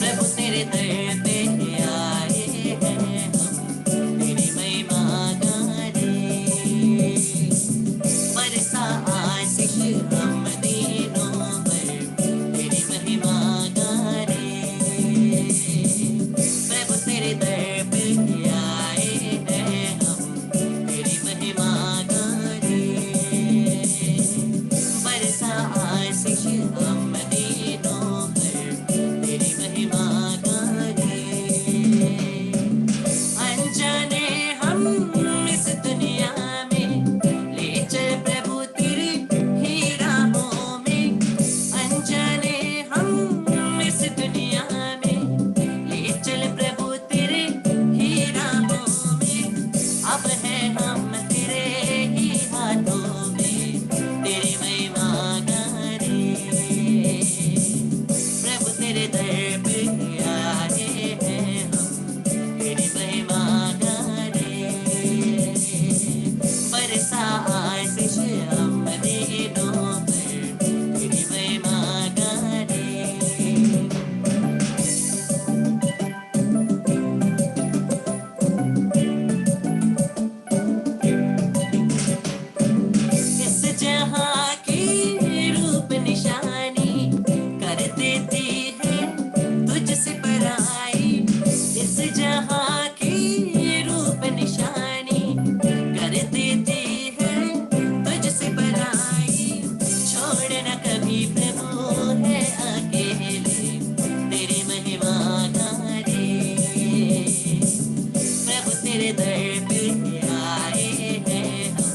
प्रभु तेरे दर पे आए हैं हम, तेरी महिमा गाने, बरसा आशीष हम दीनों पर, तेरी महिमा गाने। प्रभु तेरे दर पे आए हैं हम, तेरी महिमा गाने, बरसा आशीष हम दीनों पर, तेरी महिमा गाने। अनजाने हम इस दुनिया में, ले चल प्रभु तेरी ही राहों में। अनजाने हम इस दुनिया में, ले चल प्रभु तेरे ही राहों में। अब है हम तेरे ही हाथों में, तेरी महिमा गाने। प्रभु तेरे दर पे आए हैं हम, तेरी महिमा गाने, बरसा आशीष हम दीनों पर, तेरी महिमा गाने। इस जहाँ की रूप निशानी कर देती है तुझसे पराई। इस जहाँ की रूप निशानी कर देती है तुझसे पराई। छोड़ न कभी प्रभु है अकेले, तेरी महिमा गाने। प्रभु तेरे दर पे आए हैं हम,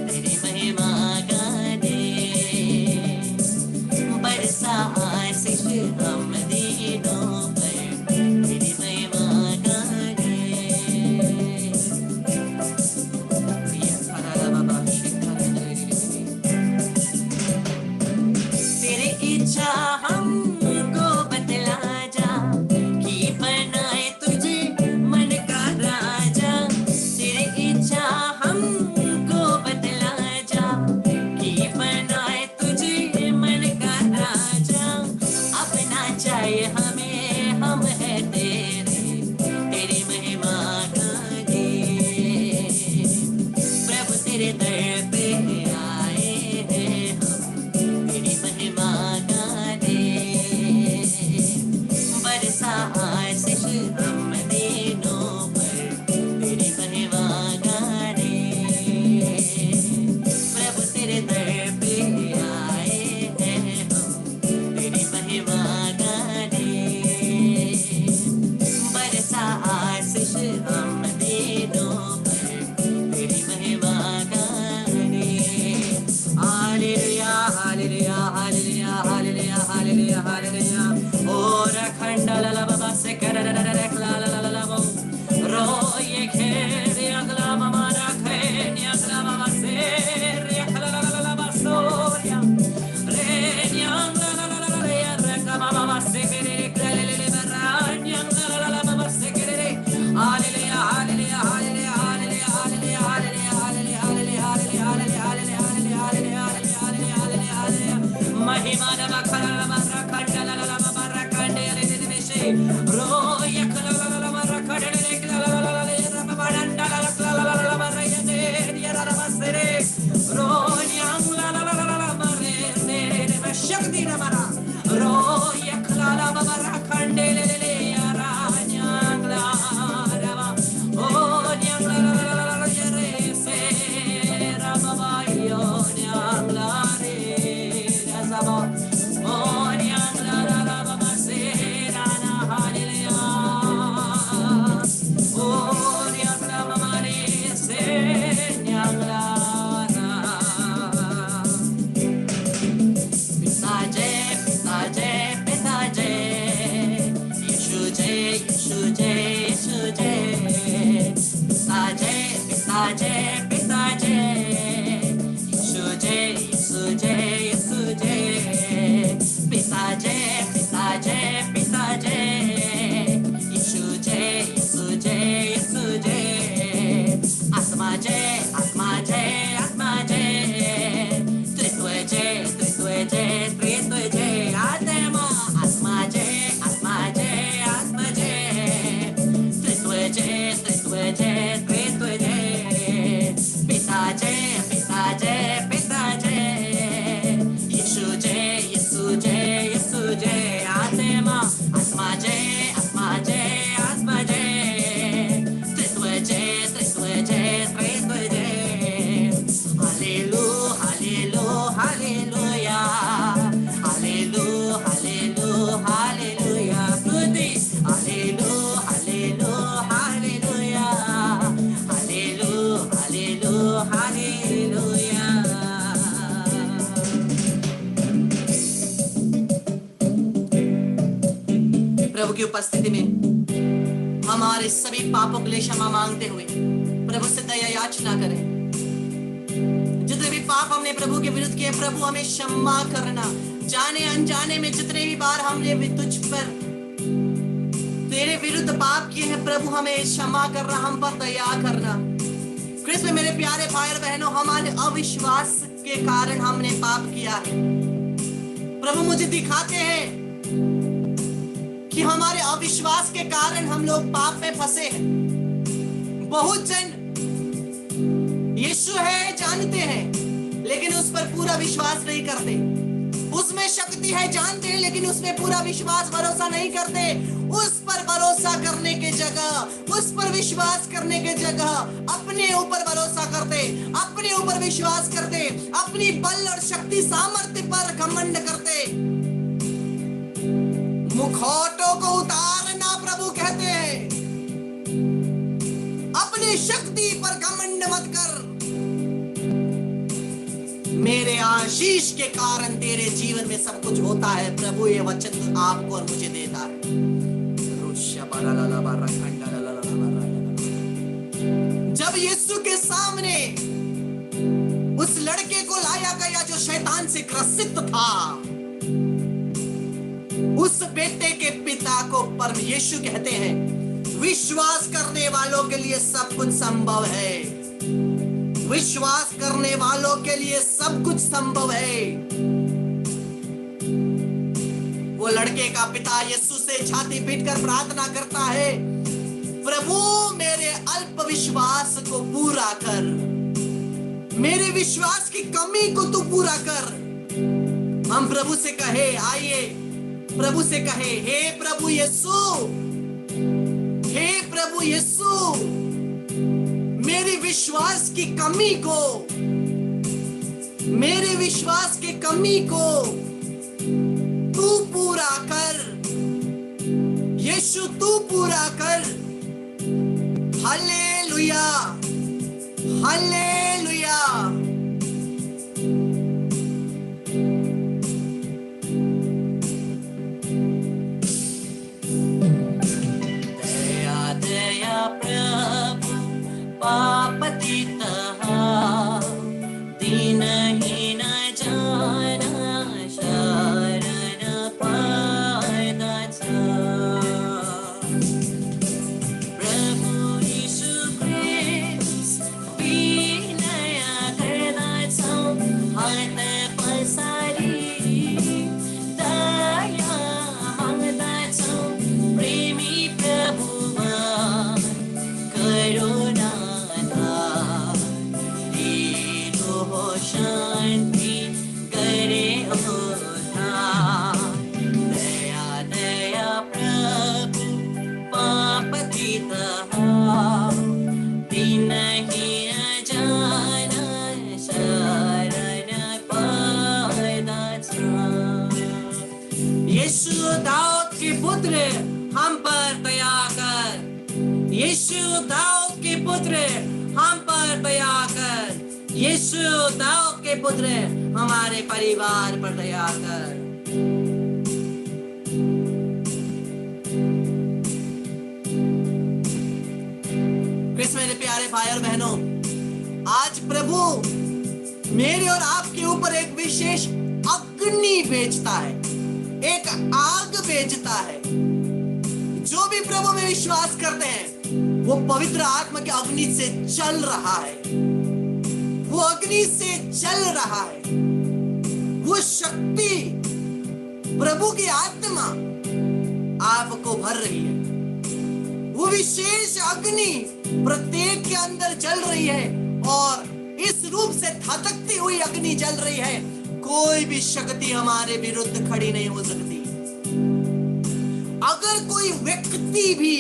तेरी महिमा गाने, बरसा आशीष हम दीनों पर, तेरी महिमा गाने। तेरी इच्छा हमको बतला जा, कि बनाए तुझे मन का राजा। तेरी इच्छा हमको बतला जा, कि बनाए तुझे मन का राजा। अपना चाहिए हमें, हम है तेरे, तेरी महिमा गाने। प्रभु तेरे दर पे आए हैं हम, तेरी महिमा गाने, बरसा आशीष हम दीनों पर, तेरी महिमा गाने। प्रभु तेरे दर पे आए हैं हम, तेरी महिमा गाने, बरसा आशीष हम दीनों पर, तेरी महिमा गाने। Hallelujah hallelujah hallelujah hallelujah hallelujah hallelujah. ओ रखंडला ला बाबा से करररर रखला ला ला ला बो रो ये खेर अगला मामा रखे नि अगला मामा से रखला ला ला ला बसोरिया रे न्यांग ला ला ला रे रखला मामा से करे ले ले ले बरान्यांग ला ला ला बाबा से करे। Hallelujah hallelujah hallelujah hallelujah hallelujah hallelujah hallelujah hallelujah hallelujah hallelujah hallelujah. महिमा नवा खला नवा रखंडला ला ला बाबा रखंडे ले ले बेशे रो ये खला ला ला ला रखंडे ले ला ला ला ले बाबा डंडा ला ला ला ला ला रे दे ये रा रा बसरे रो न्यांग ला ला ला ला ला रे दे रे शक्ति न मरा रो ये खला ला बाबा रखंडे ले ले या रा न्यांग ला रा ओ न्यांग ला ला ला ला ये रे से रा बाबा यो न्यांग ला रे रा बाबा ओ न्यांग ला ला बाबा से रा ना हालेलुया ओ न्यांग ला बाबा रे से न्यांग ला रा। पिता जय पिता जय पिता जय, यीशु प्रभु की उपस्थिति में हमारे सभी पापों के लिए क्षमा मांगते हुए प्रभु से दया याचना करें। जितने भी पाप हमने प्रभु के विरुद्ध किए, प्रभु हमें क्षमा करना। जाने अनजाने में जितने भी बार हमने भी तुझ पर तेरे विरुद्ध पाप किए हैं, प्रभु हमें क्षमा करना, हम पर दया करना। क्रिस्त में मेरे प्यारे भाई और बहनों, हमारे अविश्वास के कारण हमने पाप किया है। प्रभु मुझे दिखाते हैं कि हमारे अविश्वास के कारण हम लोग पाप में फंसे हैं। बहुत जन यीशु है जानते हैं, लेकिन उस पर पूरा विश्वास नहीं करते। उसमें शक्ति है जानते हैं, लेकिन उसमें पूरा विश्वास भरोसा नहीं करते। उस पर भरोसा करने के जगह, उस पर विश्वास करने के जगह अपने ऊपर भरोसा करते, अपने ऊपर विश्वास करते, अपनी बल और शक्ति सामर्थ्य पर घमंड करते। मुखौटों को उतारना प्रभु कहते हैं, अपनी शक्ति पर घमंड मत कर। मेरे आशीष के कारण तेरे जीवन में सब कुछ होता है। प्रभु ये वचन आपको और मुझे देता है। जब यीशु के सामने उस लड़के को लाया गया जो शैतान से ग्रसित था, उस बेटे के पिता को परम यीशु कहते हैं, विश्वास करने वालों के लिए सब कुछ संभव है। विश्वास करने वालों के लिए सब कुछ संभव है। वो लड़के का पिता यीशु से छाती पीटकर प्रार्थना करता है, प्रभु मेरे अल्प विश्वास को पूरा कर, मेरे विश्वास की कमी को तू पूरा कर। हम प्रभु से कहे, आइए प्रभु से कहे, हे प्रभु यीशु, हे प्रभु यीशु, मेरे विश्वास की कमी को, मेरे विश्वास की कमी को तू पूरा कर। यीशु तू पूरा कर। Hallelujah, hallelujah. दया दया प्रभु पापतित दीनहीन जन शरण पावत। प्रभु यीशु ख्रिस्त विनय गर्दछ, हात पसारी दया माग्दछ। प्रेमी प्रभुमा करुणा शांति करे उद्धार। दया दया प्रभु पापतित दीनहीन जन शरण पावत। यीशु दाऊद के पुत्र हम पर दया कर। यीशु दाऊद के पुत्र हम पर दया कर। यीशु दाऊद के पुत्र हमारे परिवार पर दया कर। क्रिस्त मेरे प्यारे भाई और बहनों, आज प्रभु मेरे और आपके ऊपर एक विशेष अग्नि भेजता है, एक आग भेजता है। जो भी प्रभु में विश्वास करते हैं वो पवित्र आत्मा की अग्नि से जल रहा है, वो अग्नि से जल रहा है। वो शक्ति, प्रभु की आत्मा आपको भर रही है। वो विशेष अग्नि प्रत्येक के अंदर जल रही है और इस रूप से धधकती हुई अग्नि जल रही है। कोई भी शक्ति हमारे विरुद्ध खड़ी नहीं हो सकती। अगर कोई व्यक्ति भी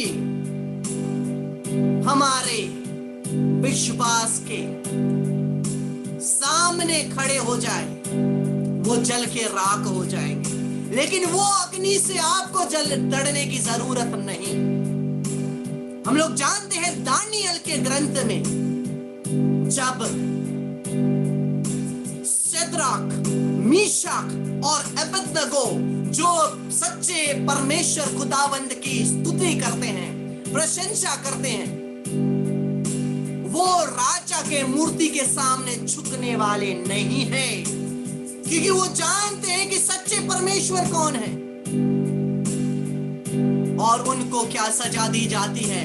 हमारे विश्वास के सामने खड़े हो जाए, वो जल के राख हो जाएंगे। लेकिन वो अग्नि से आपको जल लड़ने की जरूरत नहीं। हम लोग जानते हैं दानियल के ग्रंथ में जब शद्रक, मीशक और अबेदनगो जो सच्चे परमेश्वर खुदावंद की स्तुति करते हैं, प्रशंसा करते हैं, वो राजा के मूर्ति के सामने झुकने वाले नहीं है, क्योंकि वो जानते हैं कि सच्चे परमेश्वर कौन है। और उनको क्या सजा दी जाती है?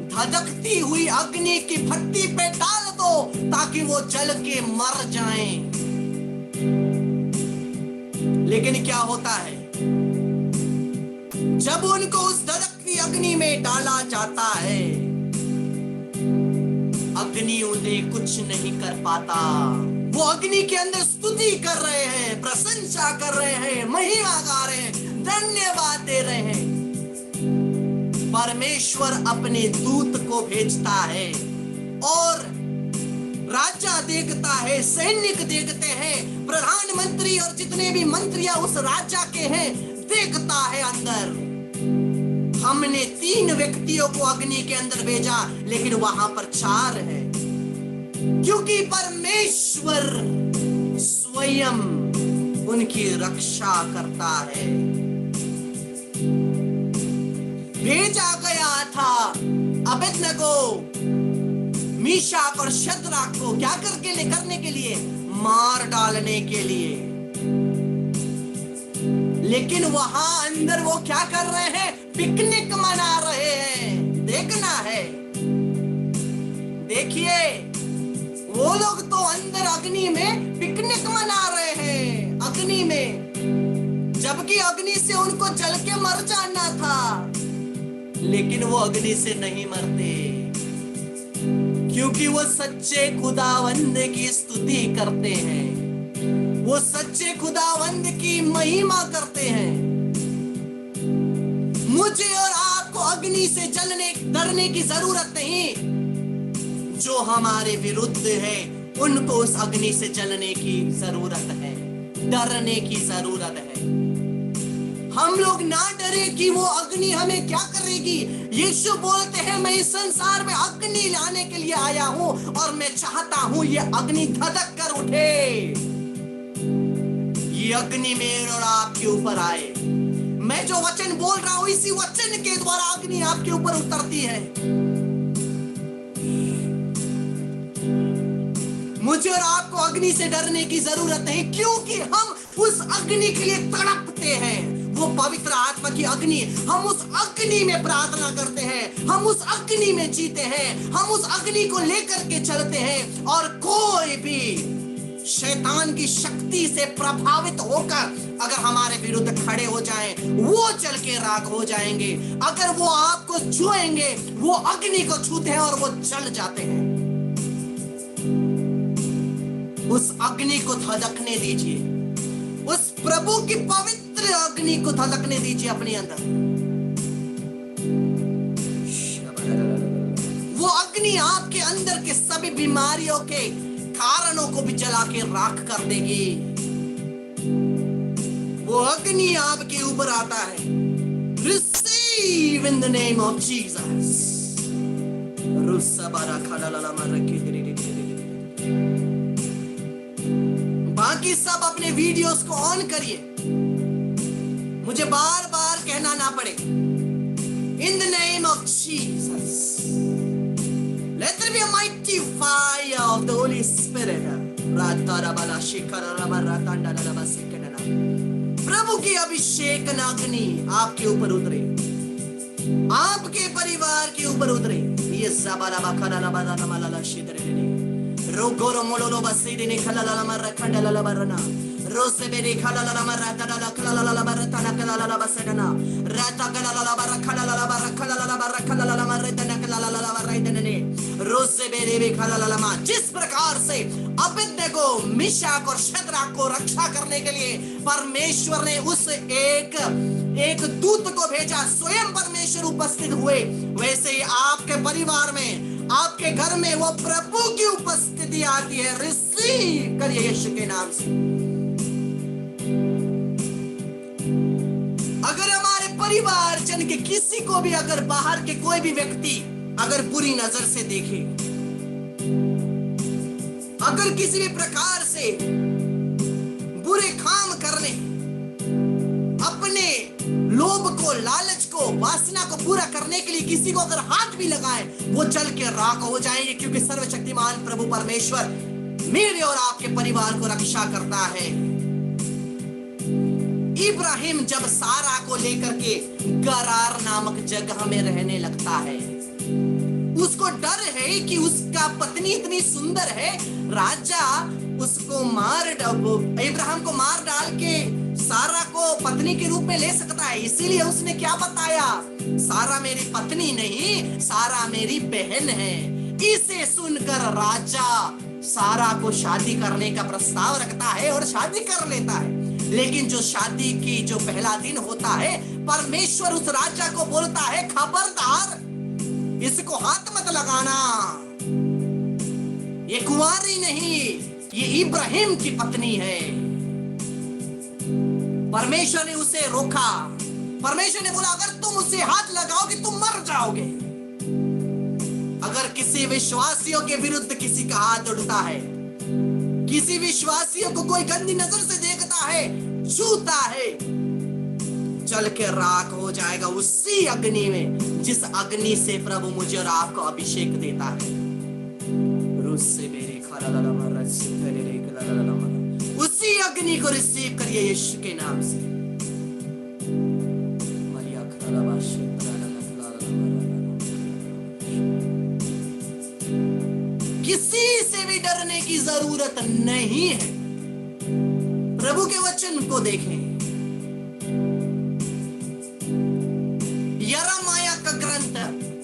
धधकती हुई अग्नि की भट्टी पे डाल दो ताकि वो जल के मर जाएं। लेकिन क्या होता है जब उनको उस धधकती अग्नि में डाला जाता है? अग्नि उन्हें कुछ नहीं कर पाता। वो अग्नि के अंदर स्तुति कर रहे हैं, प्रशंसा कर रहे हैं, महिमा गा रहे हैं, धन्यवाद दे रहे हैं। परमेश्वर अपने दूत को भेजता है और राजा देखता है, सैनिक देखते हैं, प्रधानमंत्री और जितने भी मंत्रियां उस राजा के हैं देखता है अंदर। हमने 3 व्यक्तियों को अग्नि के अंदर भेजा लेकिन वहां पर 4 है, क्योंकि परमेश्वर स्वयं उनकी रक्षा करता है। भेजा गया था अबेदनगो, मीशाक और शद्रक को क्या करने के लिए? मार डालने के लिए। लेकिन वहां अंदर वो क्या कर रहे हैं? पिकनिक मना रहे हैं। देखना है, देखिए वो लोग तो अंदर अग्नि में पिकनिक मना रहे हैं, अग्नि में, जबकि अग्नि से उनको जल के मर जाना था। लेकिन वो अग्नि से नहीं मरते, क्योंकि वो सच्चे खुदावंद की स्तुति करते हैं, वो सच्चे खुदावंद की महिमा करते हैं। मुझे और आपको अग्नि से जलने डरने की जरूरत नहीं। जो हमारे विरुद्ध है उनको उस अग्नि से जलने की जरूरत है, डरने की जरूरत है। हम लोग ना डरे कि वो अग्नि हमें क्या करेगी। यीशु बोलते हैं मैं इस संसार में अग्नि लाने के लिए आया हूं और मैं चाहता हूं ये अग्नि धधक कर उठे, ये अग्नि मेरे और आपके ऊपर आए। मैं जो वचन बोल रहा हूं इसी वचन के द्वारा अग्नि आपके ऊपर उतरती है। मुझे और आपको अग्नि से डरने की जरूरत नहीं, क्योंकि हम उस अग्नि के लिए तड़पते हैं। वो पवित्र आत्मा की अग्नि, हम उस अग्नि में प्रार्थना करते हैं, हम उस अग्नि में जीते हैं, हम उस अग्नि को लेकर के चलते हैं। और कोई भी शैतान की शक्ति से प्रभावित होकर अगर हमारे विरुद्ध खड़े हो जाएं, वो जल के राख हो जाएंगे। अगर वो आपको छुएंगे, वो अग्नि को छूते हैं और वो जल जाते हैं। उस अग्नि को धधकने दीजिए, उस प्रभु की पवित्र अग्नि को धधकने दीजिए अपने अंदर। वो अग्नि आपके अंदर के सभी बीमारियों के कारणों को भी जला के राख कर देगी। वो अग्नि आपके ऊपर आता है। Receive in the name of Jesus. बाकी सब अपने वीडियोस को ऑन करिए, मुझे बार बार कहना ना पड़े। In the name of Jesus, let there be a mighty fire of the Holy Spirit. प्रभु की अभिषेक अग्नि आपके ऊपर उतरे, आपके परिवार के ऊपर उतरे। ये रोगोरो मोलोलो बसेदे ने खलाला मर खंडला बरना रोसे बेरे खलाला मर तडला खलाला बर तना खलाला बसडना राता खलाला बर खलाला मर तना खलाला बर इतने रोसे बेरे बे खलाला मा। जिस प्रकार से अबेदनगो, मीशाक और शद्रक को रक्षा करने के लिए परमेश्वर ने उस एक दूत को भेजा, स्वयं परमेश्वर उपस्थित हुए, वैसे ही आपके परिवार में, आपके घर में वो प्रभु की उपस्थिति आती है। रिसीव करिए यीशु के नाम से। अगर हमारे परिवार जन के किसी को भी, अगर बाहर के कोई भी व्यक्ति अगर बुरी नजर से देखे, अगर किसी भी प्रकार से बुरे काम करने, अपने को, लालच को, वासना को पूरा करने के लिए किसी को अगर हाथ भी लगाए, वो जल के राख हो जाएंगे, क्योंकि सर्वशक्तिमान प्रभु परमेश्वर मेरे और आपके परिवार को रक्षा करता है। इब्राहिम जब सारा को लेकर के गरार नामक जगह में रहने लगता है, उसको डर है कि उसका पत्नी इतनी सुंदर है, राजा उसको इब्राहिम को मार डाल के सारा को पत्नी के रूप में ले सकता है। इसीलिए उसने क्या बताया, सारा मेरी पत्नी नहीं, सारा मेरी बहन है। इसे सुनकर राजा सारा को शादी करने का प्रस्ताव रखता है और शादी कर लेता है। लेकिन जो शादी की जो पहला दिन होता है, परमेश्वर उस राजा को बोलता है, खबरदार इसको हाथ मत लगाना, ये कुंवारी नहीं, ये इब्राहिम की पत्नी है। परमेश्वर ने उसे रोका। परमेश्वर ने बोला, अगर तुम उसे हाथ लगाओगे तुम मर जाओगे। अगर किसी विश्वासियों के विरुद्ध किसी का हाथ उठता है, किसी विश्वासियों को कोई गंदी नजर से देखता है, छूता है, जल के राख हो जाएगा उसी अग्नि में जिस अग्नि से प्रभु मुझे और आपको अभिषेक देता है। उसी अग्नि को रिसीव करिए यीशु के नाम से। किसी से भी डरने की जरूरत नहीं है। प्रभु के वचन को देखें। यिर्मयाह का ग्रंथ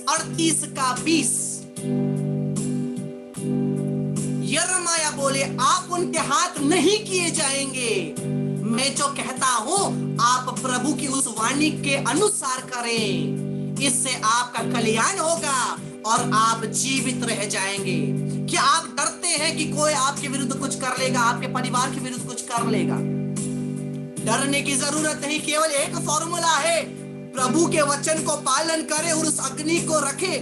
38 का 20। यिर्मयाह बोले, आप उनके हाथ नहीं किए जाएंगे। मैं जो कहता हूं आप प्रभु की उस वाणी के अनुसार करें, इससे आपका कल्याण होगा और आप जीवित रह जाएंगे। क्या आप डरते हैं कि कोई आपके विरुद्ध कुछ कर लेगा, आपके परिवार के विरुद्ध कुछ कर लेगा? डरने की जरूरत नहीं, केवल एक फॉर्मूला है, प्रभु के वचन को पालन करें और उस अग्नि को रखे।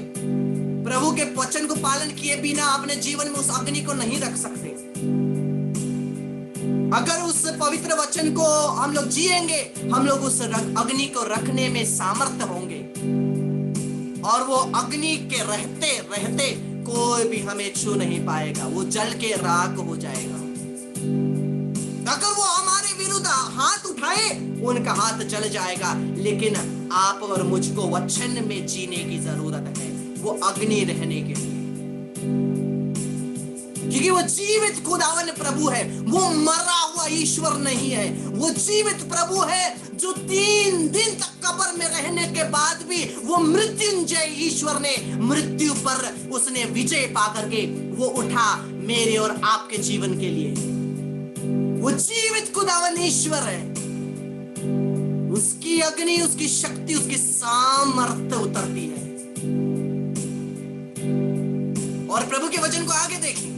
प्रभु के वचन को पालन किए बिना अपने जीवन में उस अग्नि को नहीं रख सकते। अगर उस पवित्र वचन को हम लोग जिएंगे, हम लोग उस अग्नि को रखने में सामर्थ्य होंगे और वो अग्नि के रहते रहते कोई भी हमें छू नहीं पाएगा, वो जल के राख हो जाएगा। अगर वो हमारे विरुद्ध हाथ उठाए, उनका हाथ जल जाएगा। लेकिन आप और मुझको वचन में जीने की जरूरत है, वो अग्नि रहने के लिए, क्योंकि वो जीवित खुदावन प्रभु है, वो मरा हुआ ईश्वर नहीं है। वो जीवित प्रभु है जो 3 दिन तक कब्र में रहने के बाद भी वो मृत्युंजय ईश्वर ने, मृत्यु पर उसने विजय पाकर के वो उठा मेरे और आपके जीवन के लिए। वो जीवित खुदावन ईश्वर है। उसकी अग्नि, उसकी शक्ति, उसकी सामर्थ्य उतरती है। और प्रभु के वचन को आगे देखिए,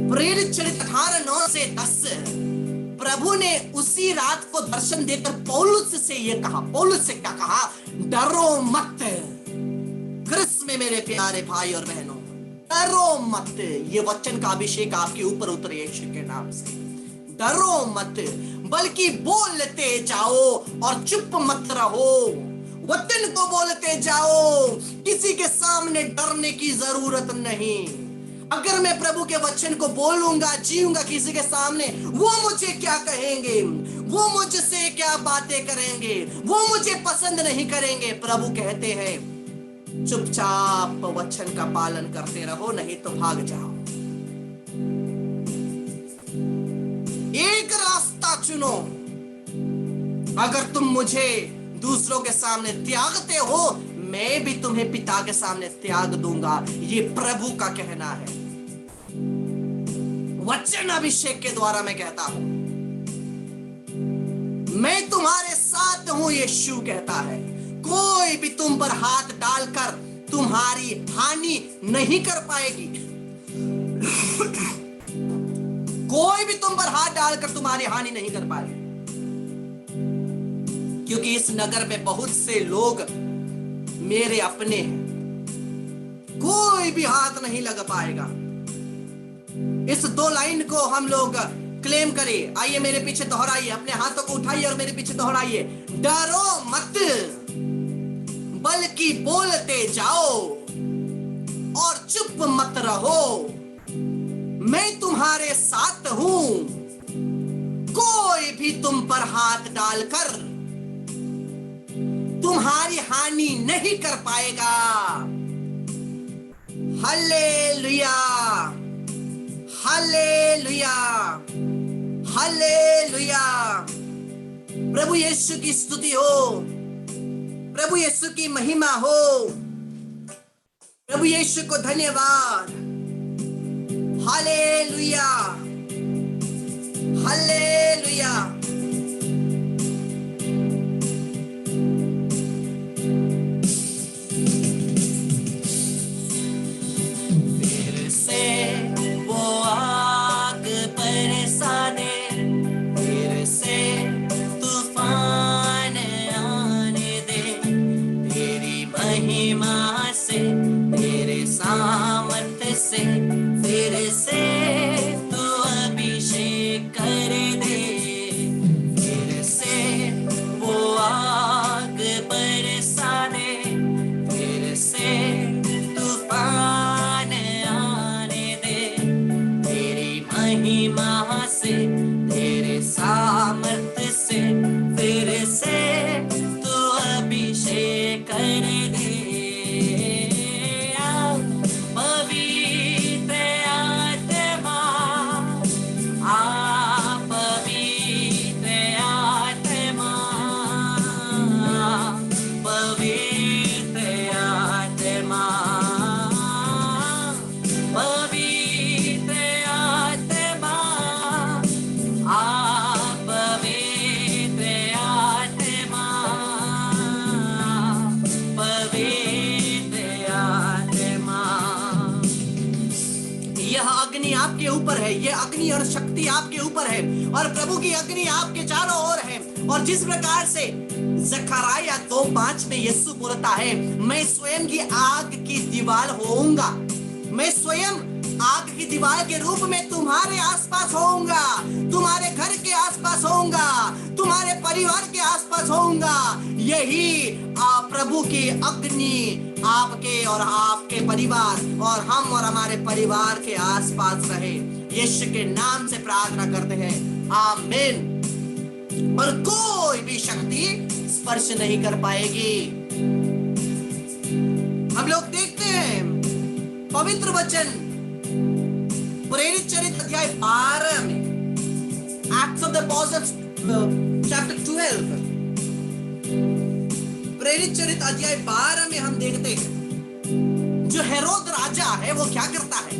प्रेरित चरित्र 18:9 से 10। प्रभु ने उसी रात को दर्शन देकर पौलुस से ये कहा। पौलुस से क्या कहा? डरो मत क्रिस्त में मेरे प्यारे भाई और बहनों, डरो मत। ये वचन का अभिषेक आपके ऊपर उतरे यीशु के नाम से। डरो मत, बल्कि बोलते जाओ और चुप मत रहो। वचन को बोलते जाओ, किसी के सामने डरने की जरूरत नहीं। अगर मैं प्रभु के वचन को बोलूंगा, जीऊंगा किसी के सामने, वो मुझे क्या कहेंगे, वो मुझसे क्या बातें करेंगे, वो मुझे पसंद नहीं करेंगे। प्रभु कहते हैं चुपचाप वचन का पालन करते रहो, नहीं तो भाग जाओ। एक रास्ता चुनो। अगर तुम मुझे दूसरों के सामने त्यागते हो, मैं भी तुम्हें पिता के सामने त्याग दूंगा। ये प्रभु का कहना है। वचन अभिषेक के द्वारा मैं कहता हूं, मैं तुम्हारे साथ हूं, यीशु कहता है। कोई भी तुम पर हाथ डालकर तुम्हारी हानि नहीं कर पाएगी। कोई भी तुम पर हाथ डालकर तुम्हारी हानि नहीं कर पाएगी, क्योंकि इस नगर में बहुत से लोग मेरे अपने हैं। कोई भी हाथ नहीं लग पाएगा। इस 2 लाइन को हम लोग क्लेम करें। आइए मेरे पीछे दोहराइए, अपने हाथों को उठाइए और मेरे पीछे दोहराइए। डरो मत, बल्कि बोलते जाओ और चुप मत रहो। मैं तुम्हारे साथ हूं, कोई भी तुम पर हाथ डालकर तुम्हारी हानि नहीं कर पाएगा। Hallelujah, hallelujah, hallelujah. प्रभु यीशु की स्तुति हो, प्रभु यीशु की महिमा हो, प्रभु यीशु को धन्यवाद। Hallelujah, hallelujah. फिर से वो आग बरसाने, फिर से तूफान आने दे, तेरी महिमा से, तेरे सामर्थ से, फिर से तू अभिषेक कर दे। फिर से वो आग बरसाने, फिर से तूफान आने दे, तेरी महिमा से, तेरे सामर्थ से, फिर से तू अभिषेक कर दे। आपके ऊपर है, ये अग्नि और शक्ति आपके ऊपर है, और प्रभु की अग्नि आपके चारों ओर है। और जिस प्रकार से जकरिया 2:5 में यीशु बोलता है, मैं स्वयं की आग की दीवार होऊंगा, मैं स्वयं आग की दीवार के रूप में तुम्हारे आसपास होऊंगा, तुम्हारे घर के आसपास होऊंगा, तुम्हारे परिवार के आसपास होऊंगा। यही प्रभु की अग्नि आपके और आपके परिवार और हम और हमारे परिवार के आसपास रहे। यीशु के नाम से प्रार्थना करते हैं, आमीन। पर कोई भी शक्ति स्पर्श नहीं कर पाएगी। हम लोग देखते हैं पवित्र वचन प्रेरित चरित्र अध्याय 12 में, acts of the apostles chapter 12, प्रेरित चरित्र अध्याय 12 में हम देखते हैं जो हेरोद राजा है वो क्या करता है।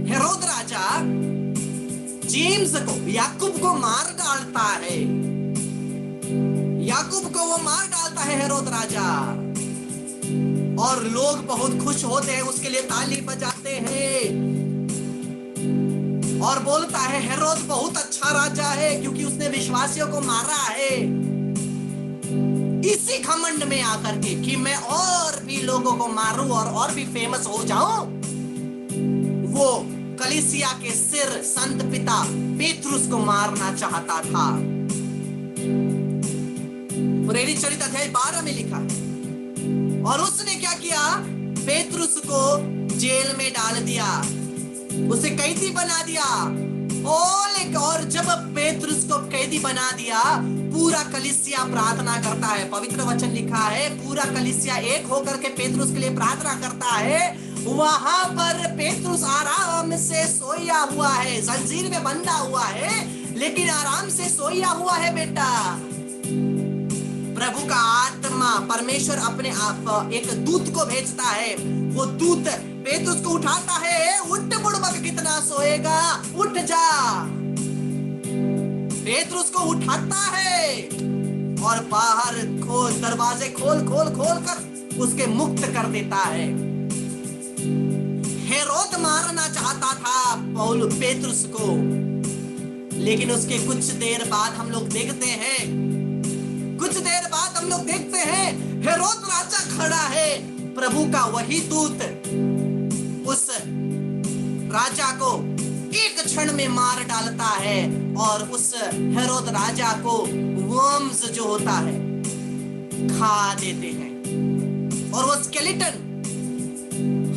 हेरोद राजा जेम्स को, याकूब को मार डालता है, याकूब को वो मार डालता है हेरोद राजा। और लोग बहुत खुश होते हैं, उसके लिए ताली बजाते हैं और बोलता है हेरोद बहुत अच्छा राजा है क्योंकि उसने विश्वासियों को मारा है। इसी घमंड में आकर के कि मैं और भी लोगों को मारूं और भी फेमस हो जाऊं, वो कलीसिया के सिर संत पिता पेत्रुस को मारना चाहता था। प्रेरित चरित्र अध्याय 12 में लिखा है। और उसने क्या किया, पेत्रुस को जेल में डाल दिया, उसे कैदी बना दिया। और जब पेत्रुस को कैदी बना दिया, पूरा कलीसिया प्रार्थना करता है। पवित्र वचन लिखा है पूरा कलीसिया एक होकर के पेत्रुस के लिए प्रार्थना करता है। वहां पर पेत्रुस आराम से सोया हुआ है, जंजीर में बंधा हुआ है, लेकिन आराम से सोया हुआ है बेटा। प्रभु का आत्मा परमेश्वर अपने आप एक दूत को भेजता है। वो दूत पेत्रुस को उठाता है, उठ बुड़बक कितना सोएगा, उठ जा। पेत्रुस को उठाता है और बाहर दरवाजे खोल कर उसके मुक्त कर देता है। हेरोद मारना चाहता था पौल पेत्रुस को, लेकिन उसके कुछ देर बाद हम लोग देखते हैं हेरोद राजा खड़ा है। प्रभु का वही दूत उस राजा को एक क्षण में मार डालता है और उस हेरोद राजा को वर्म्स जो होता है खा देते हैं। और वो स्केलेटन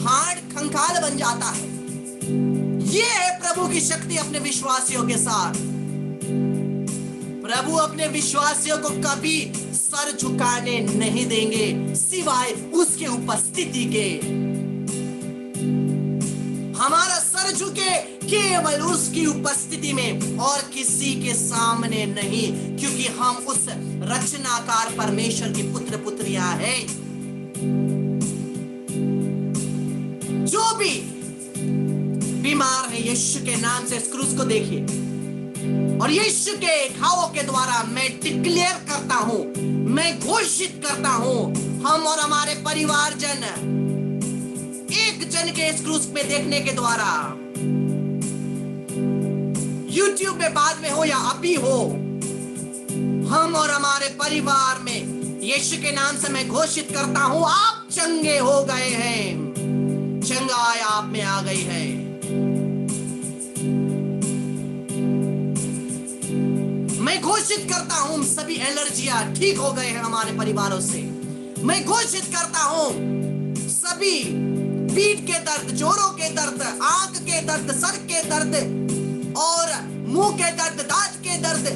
हार्ड कंकाल बन जाता है। ये है प्रभु की शक्ति अपने विश्वासियों के साथ। प्रभु अपने विश्वासियों को कभी सर झुकाने नहीं देंगे सिवाय उसके उपस्थिति के। हमारा सर झुके केवल उसकी उपस्थिति में और किसी के सामने नहीं, क्योंकि हम उस रचनाकार परमेश्वर की पुत्र पुत्रियां हैं। जो भी बीमार है, यीशु के नाम से इस क्रूस को देखिए और यीशु के घावों के द्वारा मैं डिक्लेयर करता हूं, मैं घोषित करता हूं, हम और हमारे परिवारजन एक जन के इस क्रूस पे देखने के द्वारा, YouTube में बाद में हो या अभी हो, हम और हमारे परिवार में यीशु के नाम से मैं घोषित करता हूं, आप चंगे हो गए हैं, चंगाई आप में आ गई है। मैं घोषित करता हूं सभी एलर्जियां ठीक हो गए हैं हमारे परिवारों से। मैं घोषित करता हूं सभी पीठ के दर्द, जोड़ों के दर्द, आंख के दर्द, सर के दर्द और मुंह के दर्द, दांत के दर्द,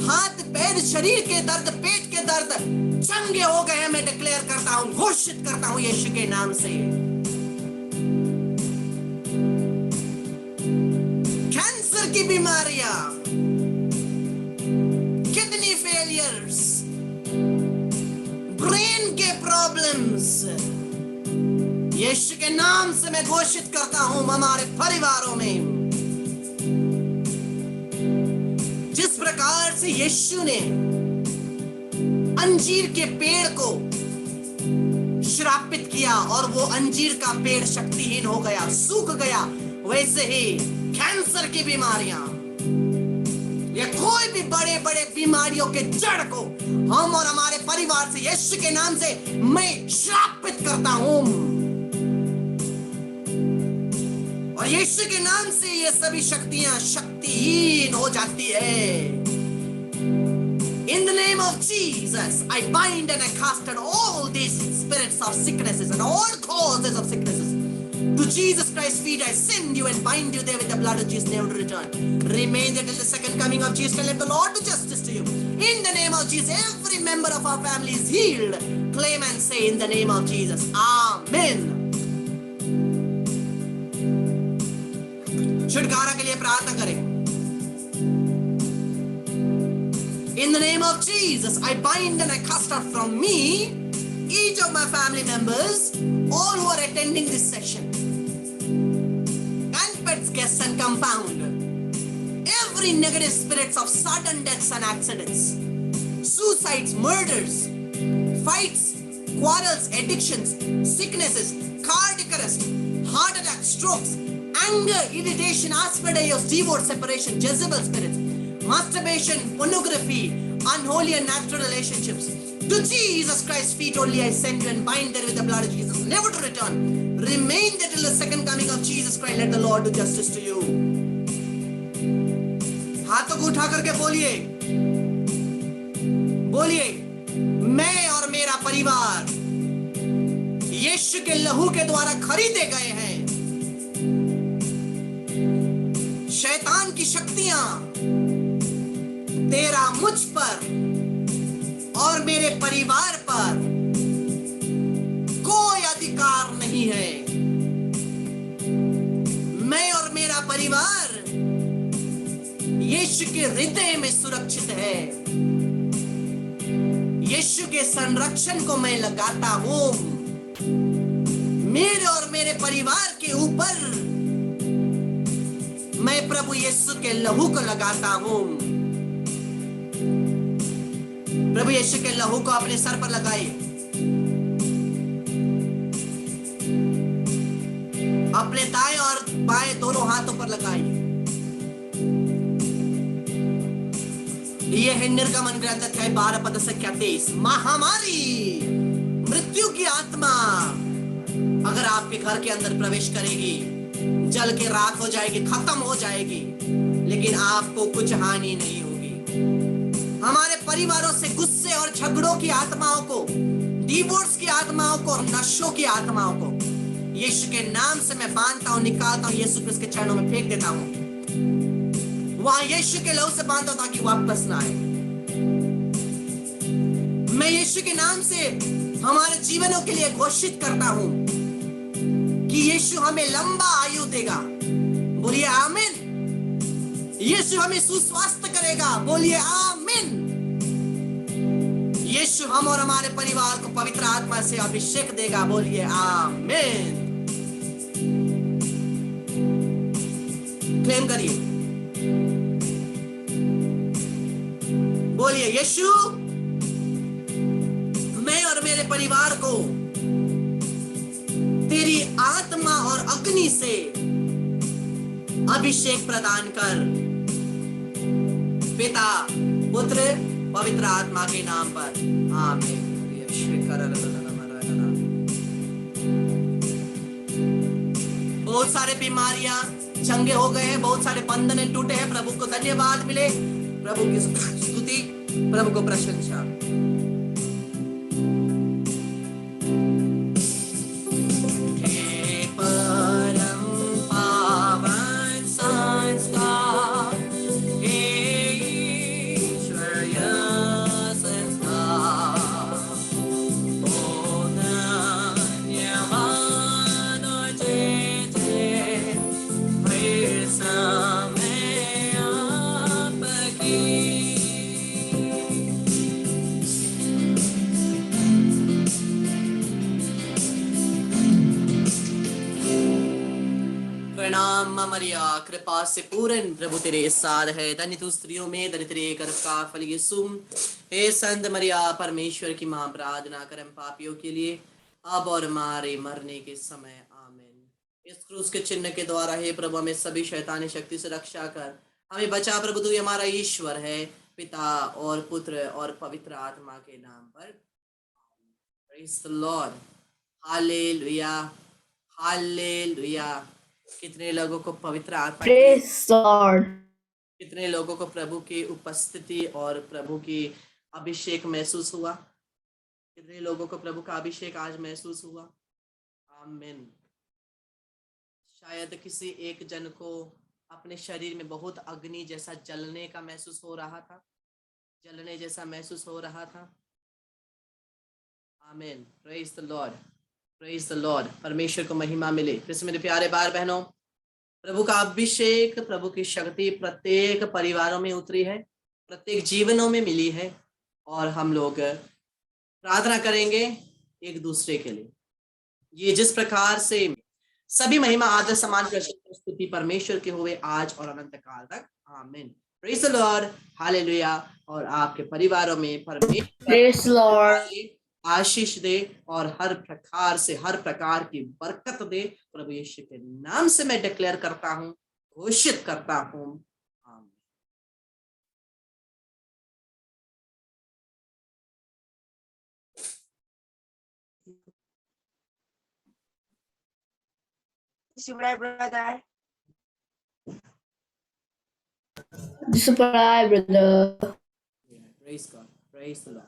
हाथ पैर शरीर के दर्द, पेट के दर्द चंगे हो गए हैं। मैं डिक्लेयर करता हूं, घोषित करता हूं यीशु के नाम से। कैंसर की बीमारियां, किडनी फेलियर्स, ब्रेन के प्रॉब्लम्स, यीशु के नाम से मैं घोषित करता हूं हमारे परिवारों में। जिस प्रकार से यीशु ने अंजीर के पेड़ को श्रापित किया और वो अंजीर का पेड़ शक्तिहीन हो गया, सूख गया, वैसे ही कैंसर की बीमारियां या कोई भी बड़े बड़े बीमारियों के जड़ को हम और हमारे परिवार से यीशु के नाम से मैं श्रापित करता हूं और यीशु के नाम से ये सभी शक्तियां शक्तिहीन हो जाती है। In the name of Jesus, I bind and I cast out all these spirits of sicknesses and all causes of sicknesses. To Jesus Christ's feet I send you and bind you there with the blood of Jesus, never to return. Remain there till the second coming of Jesus, and let the Lord do justice to you. In the name of Jesus, every member of our family is healed. Claim and say in the name of Jesus. Amen. छुटकारा के लिए प्रार्थना करें। In the name of Jesus, I bind and I cast out from me each of my family members, all who are attending this session, and pets, guests, and compound, every negative spirits of sudden deaths and accidents, suicides, murders, fights, quarrels, addictions, sicknesses, cardiac arrest, heart attacks, strokes, anger, irritation, aspergillus, divorce, separation, Jezebel spirits, masturbation, pornography, unholy and natural relationships. To Jesus Christ's feet only I send you and bind there with the blood of Jesus, never to return. Remain there till the second coming of Jesus Christ. Let the Lord do justice to you. हाथों को उठा करके बोलिए, बोलिए, मैं और मेरा परिवार यीशु के लहू के द्वारा खरीदे गए हैं। शैतान की शक्तियां तेरा मुझ पर और मेरे परिवार पर कोई अधिकार नहीं है। मैं और मेरा परिवार यीशु के हृदय में सुरक्षित है। यीशु के संरक्षण को मैं लगाता हूं। मेरे और मेरे परिवार के ऊपर मैं प्रभु यीशु के लहू को लगाता हूं। प्रभु यीशु के लहू को अपने सर पर लगाइए, अपने दाएं और बाएं दोनों हाथों पर लगाइए। यह है निर्गमन ग्रंथ अध्याय 12 पद से 23। महामारी, मृत्यु की आत्मा अगर आपके घर के अंदर प्रवेश करेगी, जल के राख हो जाएगी, खत्म हो जाएगी, लेकिन आपको कुछ हानि नहीं होगी। हमारे परिवारों से गुस्से और झगड़ों की आत्माओं को डिवोर्स की आत्माओं को और नशों की आत्माओं को यीशु के नाम से मैं बांधता हूं, निकालता हूं, यीशु क्रिस्त के चरणों में फेंक देता हूं। वहां यीशु के लहू से बांधता हूं ताकि वापस ना आए। मैं यीशु के नाम से हमारे जीवनों के लिए घोषित करता हूं कि यीशु हमें लंबा आयु देगा। बोलिए आमीन। यीशु हमें सुस्वास्थ्य करेगा। बोलिए आमीन। यीशु हम और हमारे परिवार को पवित्र आत्मा से अभिषेक देगा। बोलिए आमीन। क्लेम करिए। बोलिए यीशु, मैं और मेरे परिवार को तेरी आत्मा और अग्नि से अभिषेक प्रदान कर। पिता, पुत्र, पवित्र आत्मा के नाम पर आमीन। बहुत सारे बीमारियां चंगे हो गए हैं, बहुत सारे बंधन टूटे हैं। प्रभु को धन्यवाद मिले, प्रभु की स्तुति, प्रभु को प्रशंसा। मरिया, कृपा से पूर्ण प्रभु तेरे साथ है। धन्य तू स्त्रियों में, धन्य तेरे गर्भ का फल यीशु। हे संत मरिया, परमेश्वर की मां, प्रार्थना कर हम पापियों के लिए, अब और हमारे मरने के समय आमीन। इस क्रूस के चिन्ह के द्वारा हे प्रभु हमें सभी शैतानी शक्ति से रक्षा कर, हमें बचा। प्रभु तू हमारा ईश्वर है, पिता और पुत्र और पवित्र आत्मा के नाम पर। Praise the Lord. Hallelujah, hallelujah. कितने लोगों को पवित्र आत्मा कितने लोगों को प्रभु की उपस्थिति और प्रभु की अभिषेक महसूस हुआ? कितने लोगों को प्रभु का अभिषेक आज महसूस हुआ? आमीन। शायद किसी एक जन को अपने शरीर में बहुत अग्नि जैसा जलने का महसूस हो रहा था, जलने जैसा महसूस हो रहा था। आमीन। Praise the Lord, praise the Lord. परमेश्वर को महिमा मिले। फिर मेरे प्यारे भाई बहनों, प्रभु का अभिषेक, प्रभु की शक्ति प्रत्येक परिवारों में उतरी है, प्रत्येक जीवनों में मिली है, और हम लोग प्रार्थना करेंगे एक दूसरे के लिए। ये जिस प्रकार से सभी महिमा, आदर, सम्मान, प्रशंसा, स्तुति परमेश्वर के हुए आज और अनंत काल तक। आमीन। Praise the Lord, hallelujah. और आपके परिवारों में परमेश्वर आशीष दे और हर प्रकार से हर प्रकार की बरकत दे। प्रभु यीशु के नाम से मैं डिक्लेयर करता हूं, घोषित करता हूं। आमीन। brother. Praise God. Praise the Lord.